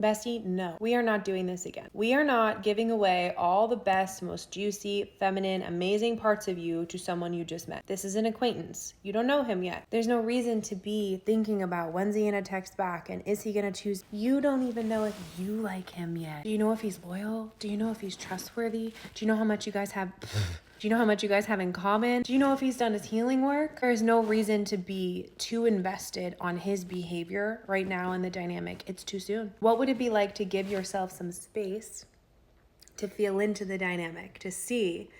Bestie, no, we are not doing this again. We are not giving away all the best, most juicy, feminine, amazing parts of you to someone you just met. This is an acquaintance. You don't know him yet. There's no reason to be thinking about when's he gonna text back and is he gonna choose. You don't even know if you like him yet. Do you know if he's loyal? Do you know if he's trustworthy? Do you know how much you guys have? Do you know how much you guys have in common? Do you know if he's done his healing work? There's no reason to be too invested on his behavior right now in the dynamic. It's too soon. What would it be like to give yourself some space to feel into the dynamic, to see,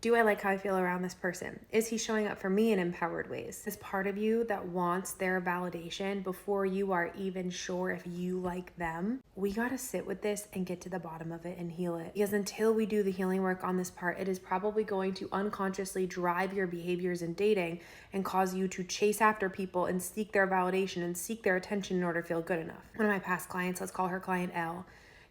do I like how I feel around this person? Is he showing up for me in empowered ways? This part of you that wants their validation before you are even sure if you like them. We gotta sit with this and get to the bottom of it and heal it. Because until we do the healing work on this part, it is probably going to unconsciously drive your behaviors in dating and cause you to chase after people and seek their validation and seek their attention in order to feel good enough. One of my past clients, let's call her client L,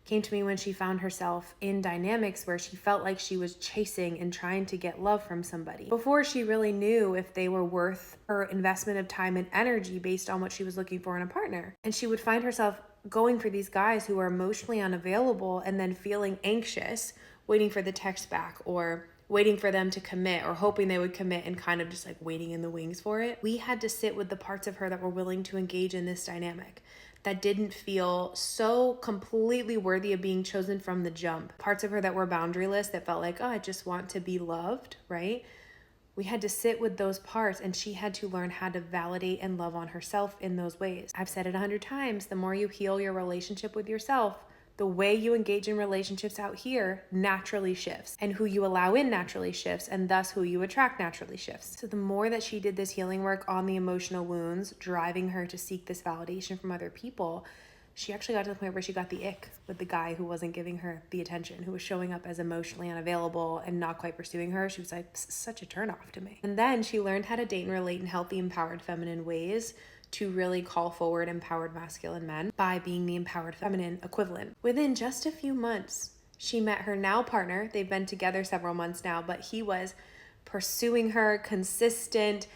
came to me when she found herself in dynamics where she felt like she was chasing and trying to get love from somebody before she really knew if they were worth her investment of time and energy based on what she was looking for in a partner. And she would find herself going for these guys who are emotionally unavailable and then feeling anxious, waiting for the text back or waiting for them to commit or hoping they would commit and kind of just like waiting in the wings for it. We had to sit with the parts of her that were willing to engage in this dynamic, that didn't feel so completely worthy of being chosen from the jump. Parts of her that were boundaryless, that felt like, oh, I just want to be loved, right? We had to sit with those parts, and she had to learn how to validate and love on herself in those ways. I've said it 100 times, the more you heal your relationship with yourself, the way you engage in relationships out here naturally shifts, and who you allow in naturally shifts, and thus who you attract naturally shifts. So the more that she did this healing work on the emotional wounds, driving her to seek this validation from other people, she actually got to the point where she got the ick with the guy who wasn't giving her the attention, who was showing up as emotionally unavailable and not quite pursuing her. She was like, such a turnoff to me. And then she learned how to date and relate in healthy, empowered, feminine ways to really call forward empowered masculine men by being the empowered feminine equivalent. Within just a few months, she met her now partner. They've been together several months now, but he was pursuing her, consistent,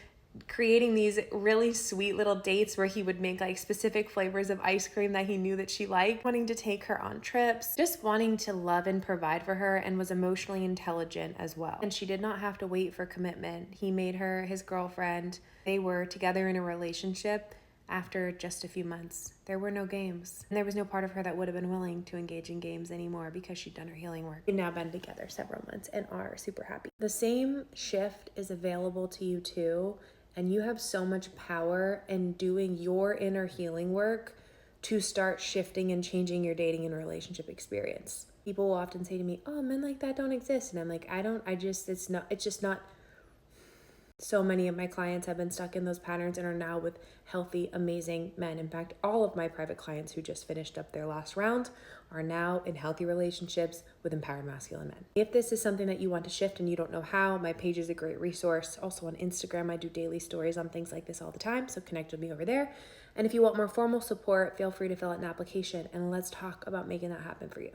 creating these really sweet little dates where he would make like specific flavors of ice cream that he knew that she liked, wanting to take her on trips, just wanting to love and provide for her, and was emotionally intelligent as well. And she did not have to wait for commitment. He made her his girlfriend. They were together in a relationship after just a few months. There were no games. And there was no part of her that would have been willing to engage in games anymore because she'd done her healing work. They've now been together several months and are super happy. The same shift is available to you too. And you have so much power in doing your inner healing work to start shifting and changing your dating and relationship experience. People will often say to me, oh, men like that don't exist. And I'm like, it's just not. So many of my clients have been stuck in those patterns and are now with healthy, amazing men. In fact, all of my private clients who just finished up their last round are now in healthy relationships with empowered masculine men. If this is something that you want to shift and you don't know how, my page is a great resource. Also on Instagram, I do daily stories on things like this all the time, so connect with me over there. And if you want more formal support, feel free to fill out an application and let's talk about making that happen for you.